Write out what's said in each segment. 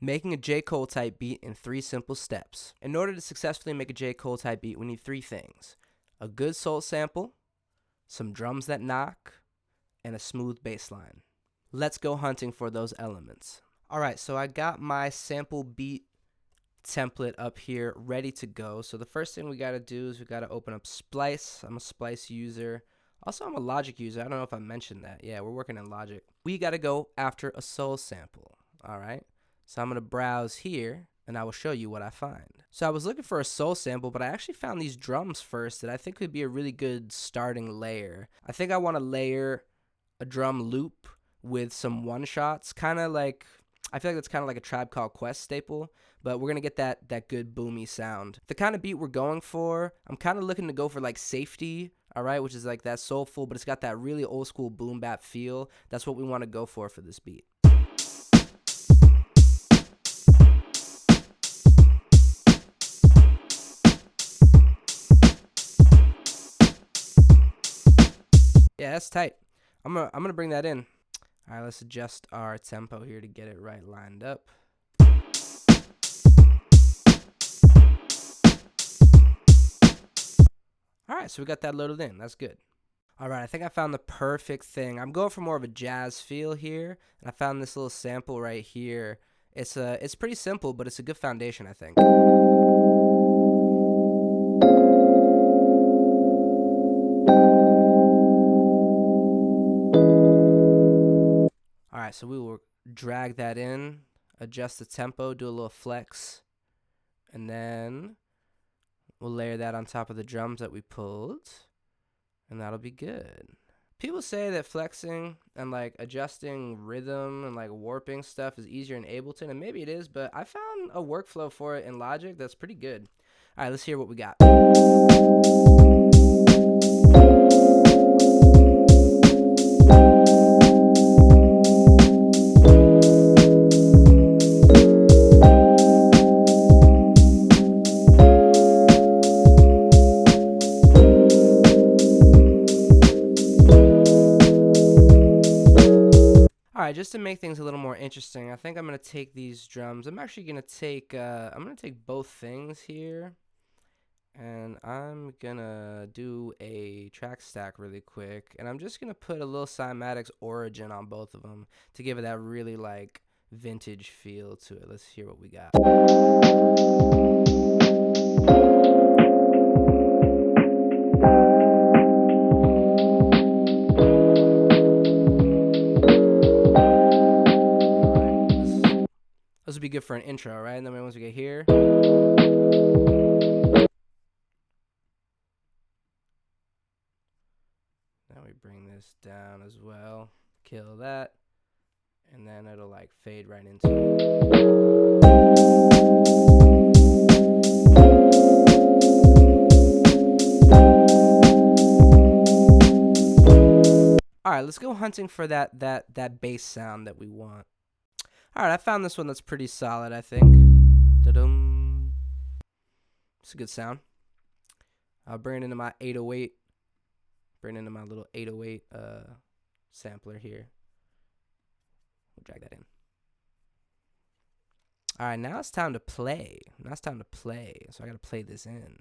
Making a J. Cole type beat in 3 simple steps. In order to successfully make a J. Cole type beat, we need 3 things: a good soul sample, some drums that knock, and a smooth bass line. Let's go hunting for those elements. Alright, so I got my sample beat template up here ready to go. So the first thing we got to do is we got to open up Splice. I'm a Splice user. Also, I'm a Logic user. I don't know if I mentioned that. Yeah, we're working in Logic. We got to go after a soul sample. Alright. So I'm going to browse here, and I will show you what I find. So I was looking for a soul sample, but I actually found these drums first that I think could be a really good starting layer. I think I want to layer a drum loop with some one-shots, kind of like, I feel like that's kind of like a Tribe Called Quest staple, but we're going to get that good boomy sound. The kind of beat we're going for, I'm kind of looking to go for like Safety, all right, which is like that soulful, but it's got that really old school boom bap feel. That's what we want to go for this beat. Yeah, that's tight. I'm gonna bring that in. All right, let's adjust our tempo here to get it right lined up. All right, so we got that loaded in. That's good. All right, I think I found the perfect thing. I'm going for more of a jazz feel here, and I found this little sample right here. It's pretty simple, but it's a good foundation, I think. All right, so we will drag that in, adjust the tempo, do a little flex, and then we'll layer that on top of the drums that we pulled, and that'll be good. People say that flexing and like adjusting rhythm and like warping stuff is easier in Ableton, and maybe it is, but I found a workflow for it in Logic that's pretty good. All right, let's hear what we got. Alright, just to make things a little more interesting, I think I'm going to take these drums. I'm actually going to take both things here, and I'm going to do a track stack really quick, and I'm just going to put a little Cymatics origin on both of them to give it that really like vintage feel to it. Let's hear what we got. This would be good for an intro, right? And then once we get here, now we bring this down as well, kill that, and then it'll like fade right into it. All right, let's go hunting for that bass sound that we want. All right, I found this one that's pretty solid, I think. Da-dum. It's a good sound. I'll bring it into my 808. Bring it into my little 808 sampler here. We'll drag that in. All right, now it's time to play. So I got to play this in.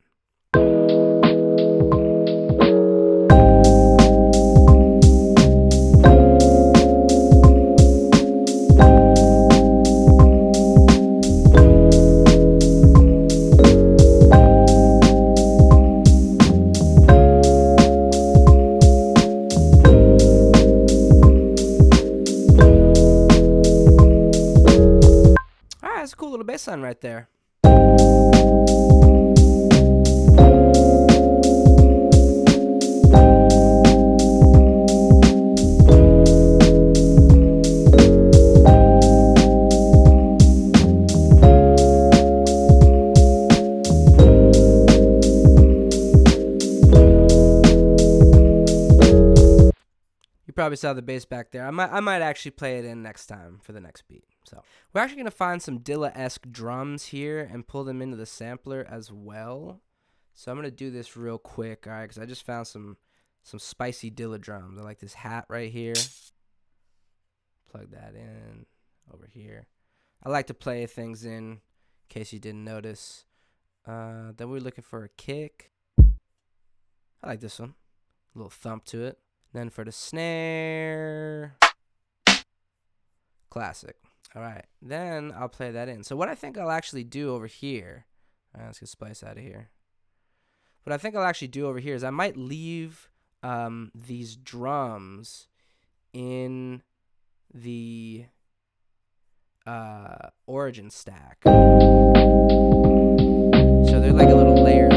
That's a cool little bass line right there. You probably saw the bass back there. I might actually play it in next time for the next beat. So we're actually gonna find some Dilla-esque drums here and pull them into the sampler as well. So I'm gonna do this real quick, all right? Because I just found some spicy Dilla drums. I like this hat right here. Plug that in over here. I like to play things in case you didn't notice. Then we're looking for a kick. I like this one. A little thump to it. Then for the snare, classic. All right, then I'll play that in. So what I think I'll actually do over here, all right, let's get Splice out of here. What I think I'll actually do over here is I might leave these drums in the origin stack. So they're like a little layer.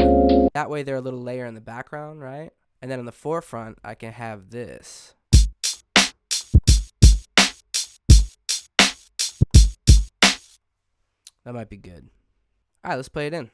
That way they're a little layer in the background, right? And then in the forefront, I can have this. That might be good. All right, let's play it in.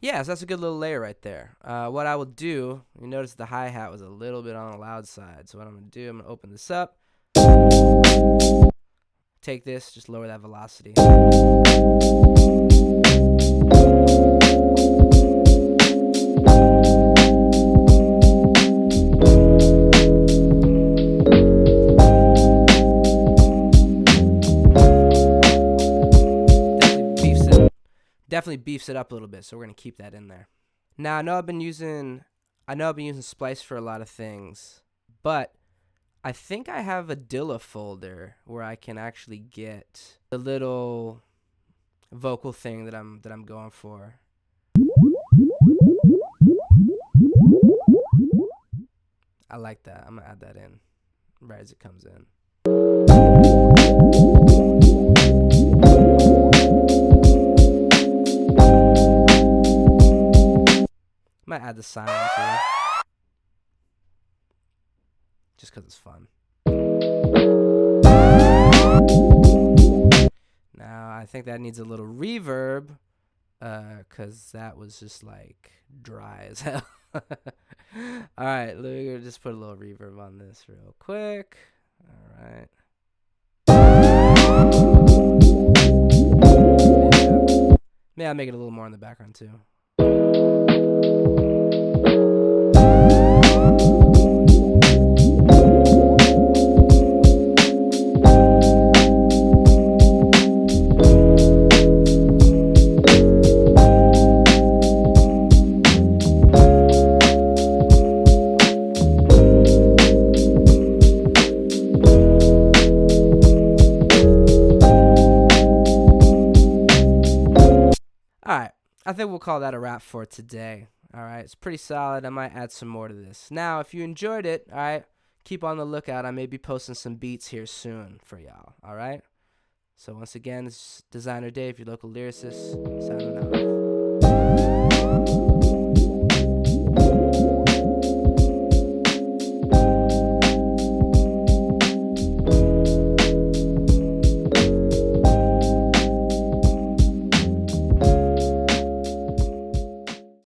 Yeah, so that's a good little layer right there. What I will do, you notice the hi-hat was a little bit on the loud side. So what I'm going to do, I'm going to open this up. Take this, just lower that velocity. Definitely beefs it up a little bit, so we're gonna keep that in there. Now I know I've been using Splice for a lot of things, but I think I have a Dilla folder where I can actually get the little vocal thing that I'm going for. I like that. I'm gonna add that in right as it comes in. I might add the silence here, just because it's fun. Now, I think that needs a little reverb, because that was just, like, dry as hell. Alright, let me just put a little reverb on this real quick. Alright. Maybe I'll make it a little more in the background, too. Alright, I think we'll call that a wrap for today. Alright, it's pretty solid. I might add some more to this. Now, if you enjoyed it, alright, keep on the lookout. I may be posting some beats here soon for y'all. Alright? So once again, this is Designer Dave, your local lyricist, signing off.